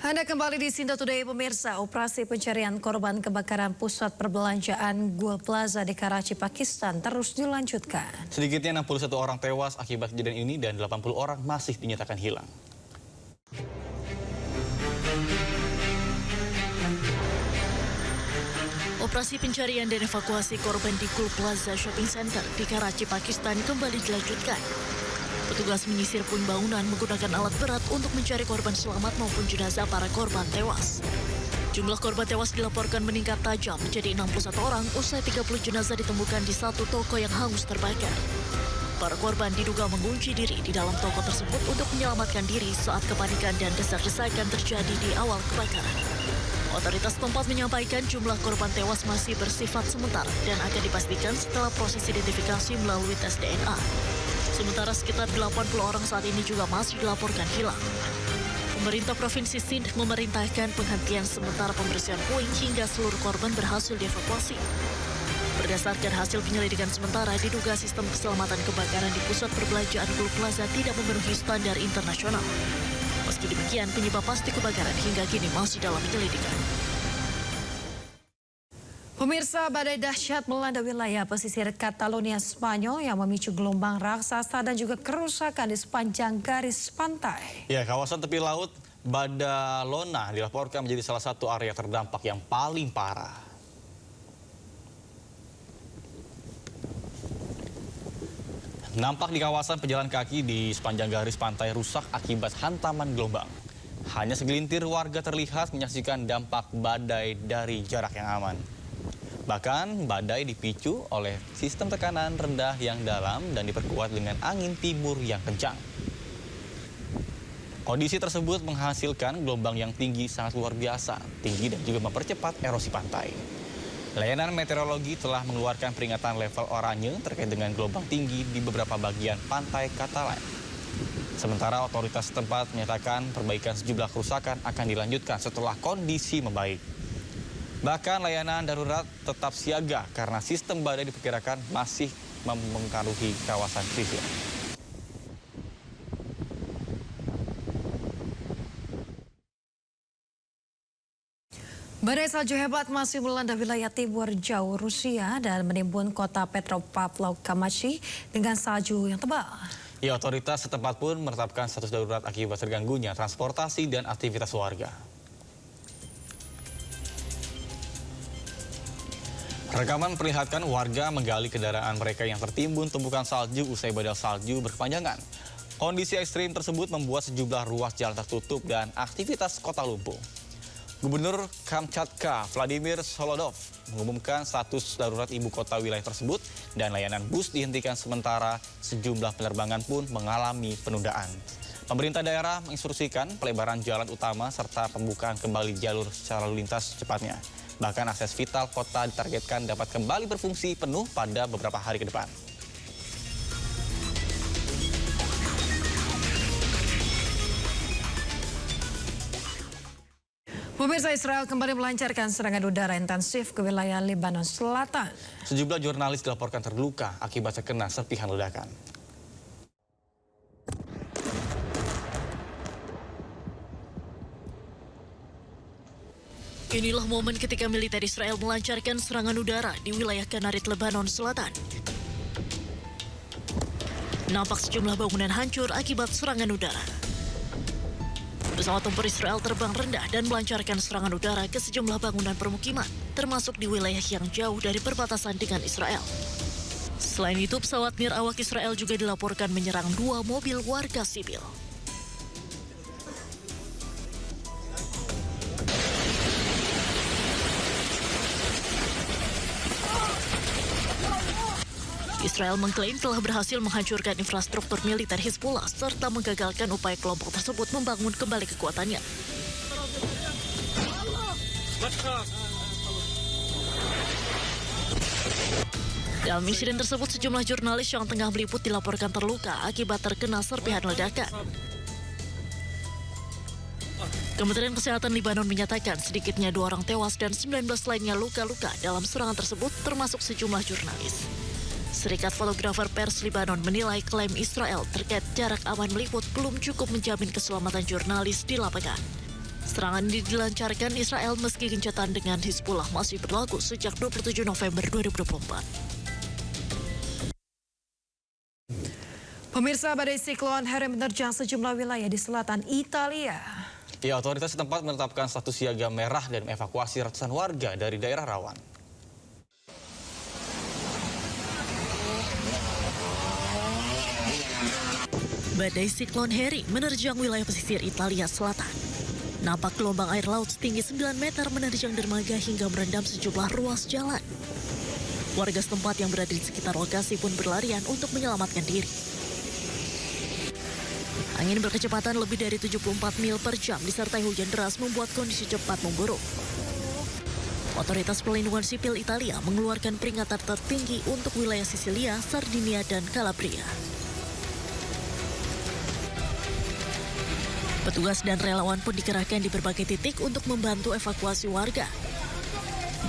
Anda kembali di Sinta Today pemirsa. Operasi pencarian korban kebakaran pusat perbelanjaan Gul Plaza di Karachi, Pakistan terus dilanjutkan. Sedikitnya 61 orang tewas akibat kejadian ini dan 80 orang masih dinyatakan hilang. Operasi pencarian dan evakuasi korban di Gul Plaza Shopping Center di Karachi, Pakistan kembali dilanjutkan. Petugas menyisir puing bangunan menggunakan alat berat untuk mencari korban selamat maupun jenazah para korban tewas. Jumlah korban tewas dilaporkan meningkat tajam menjadi 61 orang usai 30 jenazah ditemukan di satu toko yang hangus terbakar. Para korban diduga mengunci diri di dalam toko tersebut untuk menyelamatkan diri saat kepanikan dan desak-desakan terjadi di awal kebakaran. Otoritas tempat menyampaikan jumlah korban tewas masih bersifat sementara dan akan dipastikan setelah proses identifikasi melalui tes DNA. Sementara sekitar 80 orang saat ini juga masih dilaporkan hilang. Pemerintah Provinsi Sindh memerintahkan penghentian sementara pembersihan puing hingga seluruh korban berhasil dievakuasi. Berdasarkan hasil penyelidikan sementara, diduga sistem keselamatan kebakaran di pusat perbelanjaan Gul Plaza tidak memenuhi standar internasional. Meski demikian, penyebab pasti kebakaran hingga kini masih dalam penyelidikan. Pemirsa, badai dahsyat melanda wilayah pesisir Catalonia, Spanyol yang memicu gelombang raksasa dan juga kerusakan di sepanjang garis pantai. Ya, kawasan tepi laut Badalona dilaporkan menjadi salah satu area terdampak yang paling parah. Nampak di kawasan pejalan kaki di sepanjang garis pantai rusak akibat hantaman gelombang. Hanya segelintir warga terlihat menyaksikan dampak badai dari jarak yang aman. Bahkan badai dipicu oleh sistem tekanan rendah yang dalam dan diperkuat dengan angin timur yang kencang. Kondisi tersebut menghasilkan gelombang yang tinggi sangat luar biasa, tinggi dan juga mempercepat erosi pantai. Layanan meteorologi telah mengeluarkan peringatan level oranye terkait dengan gelombang tinggi di beberapa bagian pantai Catalan. Sementara otoritas setempat menyatakan perbaikan sejumlah kerusakan akan dilanjutkan setelah kondisi membaik. Bahkan layanan darurat tetap siaga karena sistem badai diperkirakan masih mempengaruhi kawasan pesisir. Badai salju hebat masih melanda wilayah timur jauh Rusia dan menimbun kota Petropavlov-Kamachi dengan salju yang tebal. Ya, otoritas setempat pun menetapkan status darurat akibat terganggunya transportasi dan aktivitas warga. Rekaman memperlihatkan warga menggali kendaraan mereka yang tertimbun tumpukan salju usai badai salju berkepanjangan. Kondisi ekstrim tersebut membuat sejumlah ruas jalan tertutup dan aktivitas kota lumpuh. Gubernur Kamchatka Vladimir Solodov mengumumkan status darurat ibu kota wilayah tersebut dan layanan bus dihentikan sementara. Sejumlah penerbangan pun mengalami penundaan. Pemerintah daerah menginstruksikan pelebaran jalan utama serta pembukaan kembali jalur secara lalu lintas secepatnya. Bahkan akses vital kota ditargetkan dapat kembali berfungsi penuh pada beberapa hari ke depan. Pemirsa, Israel kembali melancarkan serangan udara intensif ke wilayah Lebanon Selatan. Sejumlah jurnalis dilaporkan terluka akibat terkena serpihan ledakan. Inilah momen ketika militer Israel melancarkan serangan udara di wilayah Kanarit, Lebanon Selatan. Nampak sejumlah bangunan hancur akibat serangan udara. Pesawat tempur Israel terbang rendah dan melancarkan serangan udara ke sejumlah bangunan permukiman, termasuk di wilayah yang jauh dari perbatasan dengan Israel. Selain itu, pesawat nirawak Israel juga dilaporkan menyerang 2 mobil warga sipil. Israel mengklaim telah berhasil menghancurkan infrastruktur militer Hizbullah serta menggagalkan upaya kelompok tersebut membangun kembali kekuatannya. Dalam insiden tersebut, sejumlah jurnalis yang tengah meliput dilaporkan terluka akibat terkena serpihan ledakan. Kementerian Kesehatan Lebanon menyatakan sedikitnya 2 orang tewas dan 19 lainnya luka-luka dalam serangan tersebut, termasuk sejumlah jurnalis. Serikat Fotografer Pers Lebanon menilai klaim Israel terkait jarak aman meliput belum cukup menjamin keselamatan jurnalis di lapangan. Serangan ini dilancarkan Israel meski gencatan dengan Hizbullah masih berlaku sejak 27 November 2024. Pemirsa, badai siklon Harry menerjang sejumlah wilayah di selatan Italia. Ya, otoritas setempat menetapkan status siaga merah dan mengevakuasi ratusan warga dari daerah rawan. Badai siklon Harry menerjang wilayah pesisir Italia Selatan. Nampak gelombang air laut setinggi 9 meter menerjang dermaga hingga merendam sejumlah ruas jalan. Warga setempat yang berada di sekitar lokasi pun berlarian untuk menyelamatkan diri. Angin berkecepatan lebih dari 74 mil per jam disertai hujan deras membuat kondisi cepat memburuk. Otoritas Perlindungan Sipil Italia mengeluarkan peringatan tertinggi untuk wilayah Sisilia, Sardinia, dan Calabria. Petugas dan relawan pun dikerahkan di berbagai titik untuk membantu evakuasi warga.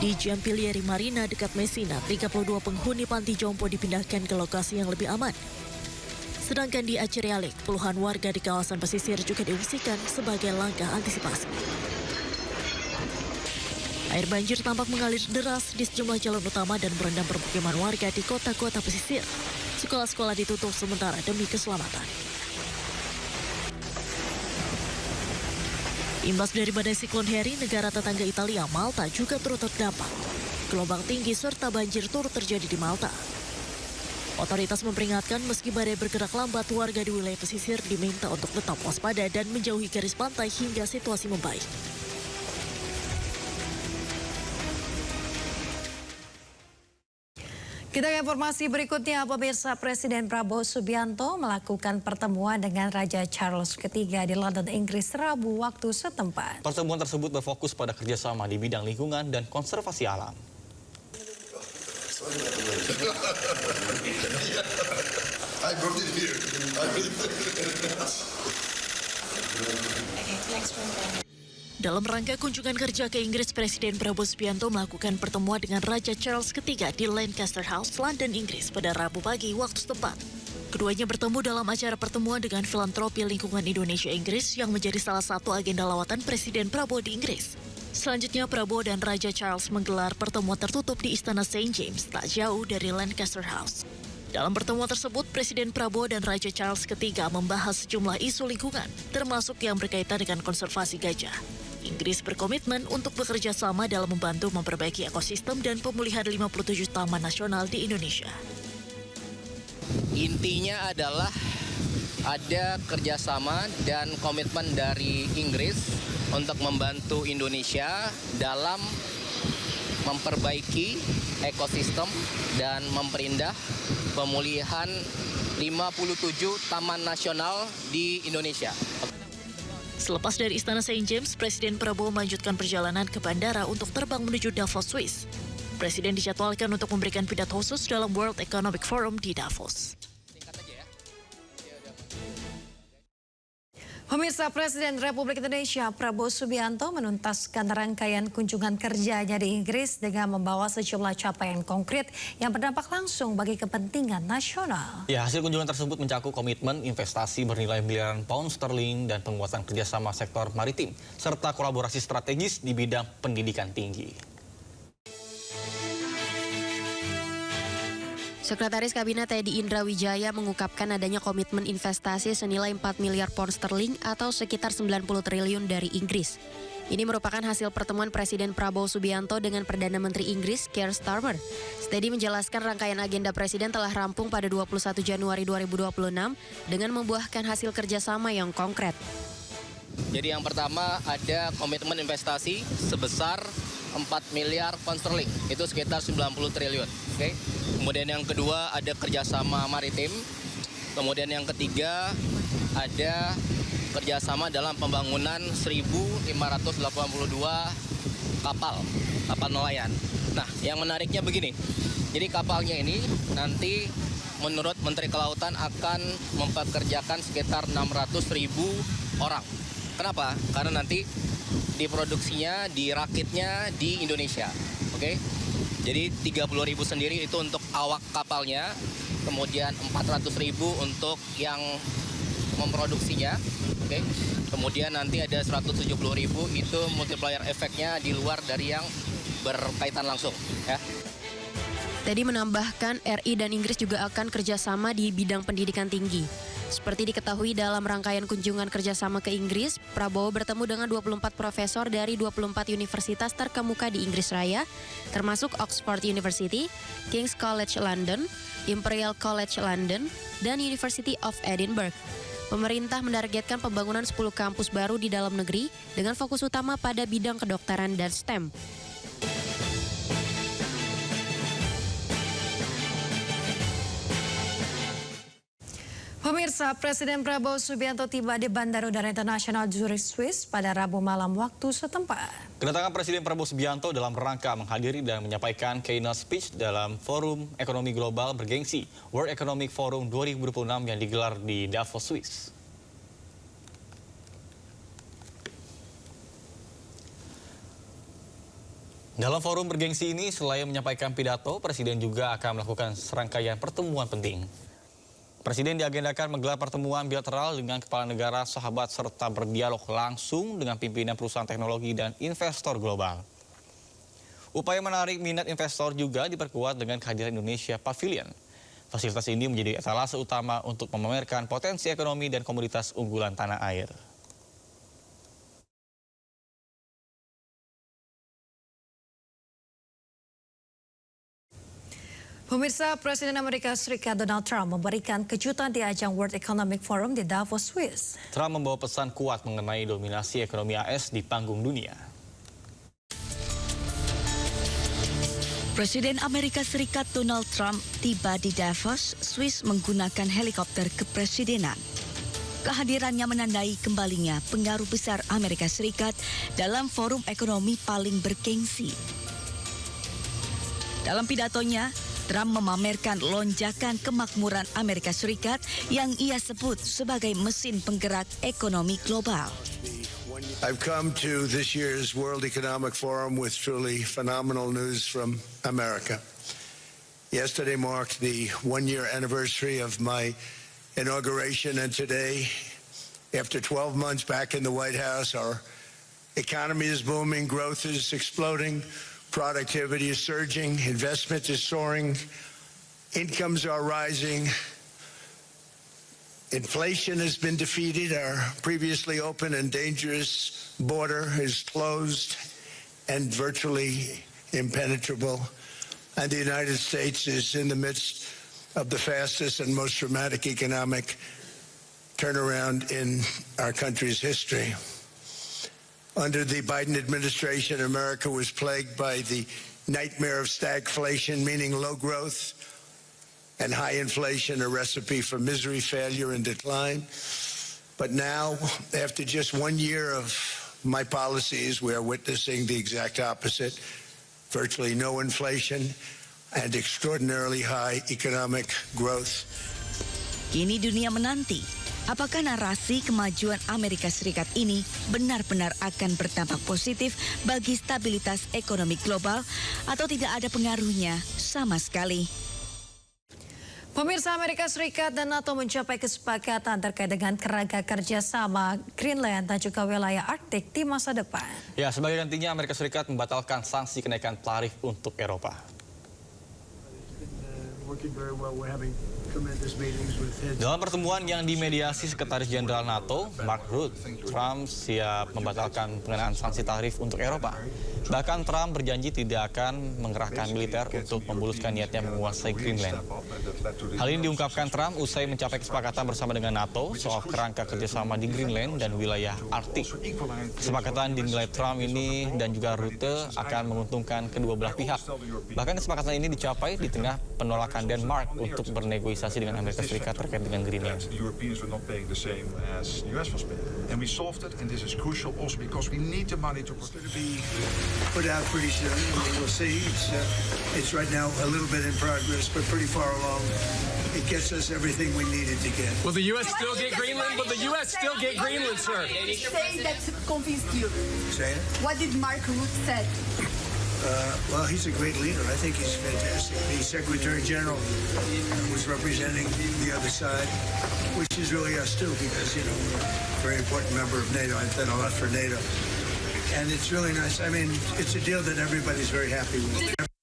Di Giampilieri Marina dekat Messina, 32 penghuni panti jompo dipindahkan ke lokasi yang lebih aman. Sedangkan di Acerialik, puluhan warga di kawasan pesisir juga diungsikan sebagai langkah antisipasi. Air banjir tampak mengalir deras di sejumlah jalan utama dan merendam permukiman warga di kota-kota pesisir. Sekolah-sekolah ditutup sementara demi keselamatan. Imbas dari badai siklon Harry, negara tetangga Italia, Malta juga turut terdampak. Gelombang tinggi serta banjir turut terjadi di Malta. Otoritas memperingatkan meski badai bergerak lambat, warga di wilayah pesisir diminta untuk tetap waspada dan menjauhi garis pantai hingga situasi membaik. Kita ke informasi berikutnya, pemirsa. Presiden Prabowo Subianto melakukan pertemuan dengan Raja Charles III di London, Inggris, Rabu waktu setempat. Pertemuan tersebut berfokus pada kerjasama di bidang lingkungan dan konservasi alam. Dalam rangka kunjungan kerja ke Inggris, Presiden Prabowo Subianto melakukan pertemuan dengan Raja Charles III di Lancaster House, London, Inggris pada Rabu pagi waktu setempat. Keduanya bertemu dalam acara pertemuan dengan filantropi lingkungan Indonesia Inggris yang menjadi salah satu agenda lawatan Presiden Prabowo di Inggris. Selanjutnya, Prabowo dan Raja Charles menggelar pertemuan tertutup di Istana St. James, tak jauh dari Lancaster House. Dalam pertemuan tersebut, Presiden Prabowo dan Raja Charles III membahas sejumlah isu lingkungan, termasuk yang berkaitan dengan konservasi gajah. Inggris berkomitmen untuk bekerja sama dalam membantu memperbaiki ekosistem dan pemulihan 57 taman nasional di Indonesia. Intinya adalah ada kerjasama dan komitmen dari Inggris untuk membantu Indonesia dalam memperbaiki ekosistem dan memperindah pemulihan 57 taman nasional di Indonesia. Selepas dari Istana St. James, Presiden Prabowo melanjutkan perjalanan ke bandara untuk terbang menuju Davos, Swiss. Presiden dijadwalkan untuk memberikan pidato khusus dalam World Economic Forum di Davos. Pemirsa, Presiden Republik Indonesia Prabowo Subianto menuntaskan rangkaian kunjungan kerjanya di Inggris dengan membawa sejumlah capaian konkret yang berdampak langsung bagi kepentingan nasional. Ya, hasil kunjungan tersebut mencakup komitmen investasi bernilai miliaran pound sterling dan penguatan kerjasama sektor maritim, serta kolaborasi strategis di bidang pendidikan tinggi. Sekretaris Kabinet Teddy Indra Wijaya mengungkapkan adanya komitmen investasi senilai 4 miliar pound sterling atau sekitar 90 triliun dari Inggris. Ini merupakan hasil pertemuan Presiden Prabowo Subianto dengan Perdana Menteri Inggris Keir Starmer. Teddy menjelaskan rangkaian agenda Presiden telah rampung pada 21 Januari 2026 dengan membuahkan hasil kerjasama yang konkret. Jadi yang pertama ada komitmen investasi sebesar 4 miliar pound sterling, itu sekitar 90 triliun. Okay? Kemudian yang kedua ada kerjasama maritim. Kemudian yang ketiga ada kerjasama dalam pembangunan 1.582 kapal nelayan. Nah, yang menariknya begini. Jadi kapalnya ini nanti menurut Menteri Kelautan akan mempekerjakan sekitar 600.000 orang. Kenapa? Karena nanti diproduksinya, dirakitnya di Indonesia. Oke? Jadi 30.000 sendiri itu untuk awak kapalnya, kemudian 400.000 untuk yang memproduksinya, Oke. Kemudian nanti ada 170.000 itu multiplier efeknya di luar dari yang berkaitan langsung, ya. Teddy menambahkan RI dan Inggris juga akan kerjasama di bidang pendidikan tinggi. Seperti diketahui dalam rangkaian kunjungan kerjasama ke Inggris, Prabowo bertemu dengan 24 profesor dari 24 universitas terkemuka di Inggris Raya, termasuk Oxford University, King's College London, Imperial College London, dan University of Edinburgh. Pemerintah menargetkan pembangunan 10 kampus baru di dalam negeri dengan fokus utama pada bidang kedokteran dan STEM. Pemirsa, Presiden Prabowo Subianto tiba di Bandara Udara Internasional Zurich, Swiss pada Rabu malam waktu setempat. Kedatangan Presiden Prabowo Subianto dalam rangka menghadiri dan menyampaikan keynote speech dalam Forum Ekonomi Global bergengsi World Economic Forum 2026 yang digelar di Davos, Swiss. Dalam forum bergengsi ini, selain menyampaikan pidato, Presiden juga akan melakukan serangkaian pertemuan penting. Presiden diagendakan menggelar pertemuan bilateral dengan kepala negara sahabat serta berdialog langsung dengan pimpinan perusahaan teknologi dan investor global. Upaya menarik minat investor juga diperkuat dengan kehadiran Indonesia Pavilion. Fasilitas ini menjadi etalase utama untuk memamerkan potensi ekonomi dan komoditas unggulan tanah air. Pemirsa, Presiden Amerika Serikat Donald Trump memberikan kejutan di ajang World Economic Forum di Davos, Swiss. Trump membawa pesan kuat mengenai dominasi ekonomi AS di panggung dunia. Presiden Amerika Serikat Donald Trump tiba di Davos, Swiss menggunakan helikopter kepresidenan. Kehadirannya menandai kembalinya pengaruh besar Amerika Serikat dalam forum ekonomi paling bergengsi. Dalam pidatonya, Trump memamerkan lonjakan kemakmuran Amerika Serikat yang ia sebut sebagai mesin penggerak ekonomi global. I've come to this year's World Economic Forum with truly phenomenal news from America. Yesterday marked the one-year anniversary of my inauguration, and today, after 12 months back in the White House, our economy is booming, growth is exploding, productivity is surging, investment is soaring, incomes are rising, inflation has been defeated, our previously open and dangerous border is closed and virtually impenetrable, and the United States is in the midst of the fastest and most dramatic economic turnaround in our country's history. Under the Biden administration, America was plagued by the nightmare of stagflation, meaning low growth and high inflation, a recipe for misery, failure, and decline. But now, after just 1 year of my policies, we are witnessing the exact opposite. Virtually no inflation and extraordinarily high economic growth. Kini dunia menanti apakah narasi kemajuan Amerika Serikat ini benar-benar akan berdampak positif bagi stabilitas ekonomi global atau tidak ada pengaruhnya sama sekali. Pemirsa, Amerika Serikat dan NATO mencapai kesepakatan terkait dengan kerangka kerjasama Greenland dan juga wilayah Arktik di masa depan. Ya, sebagai gantinya Amerika Serikat membatalkan sanksi kenaikan tarif untuk Eropa. Dalam pertemuan yang dimediasi Sekretaris Jenderal NATO, Mark Rutte, Trump siap membatalkan pengenaan sanksi tarif untuk Eropa. Bahkan Trump berjanji tidak akan mengerahkan militer untuk memuluskan niatnya menguasai Greenland. Hal ini diungkapkan Trump usai mencapai kesepakatan bersama dengan NATO soal kerangka kerjasama di Greenland dan wilayah Arktik. Kesepakatan dinilai Trump ini dan juga Rutte akan menguntungkan kedua belah pihak. Bahkan kesepakatan ini dicapai di tengah penolakan Denmark untuk bernegosiasi dengan Amerika Serikat terkait dengan Greenland. Put out pretty soon, and we'll see. It's right now a little bit in progress, but pretty far along. It gets us everything we needed to get. Will the U.S. still get Greenland? Will the U.S. still get Greenland, sir? Say that convinced you. Say it. What did Mark Rutte say? Well, he's a great leader. I think he's fantastic. The Secretary General was representing the other side, which is really us too, because, we're a very important member of NATO. I've done a lot for NATO. And it's really nice. I mean, it's a deal that everybody's very happy with.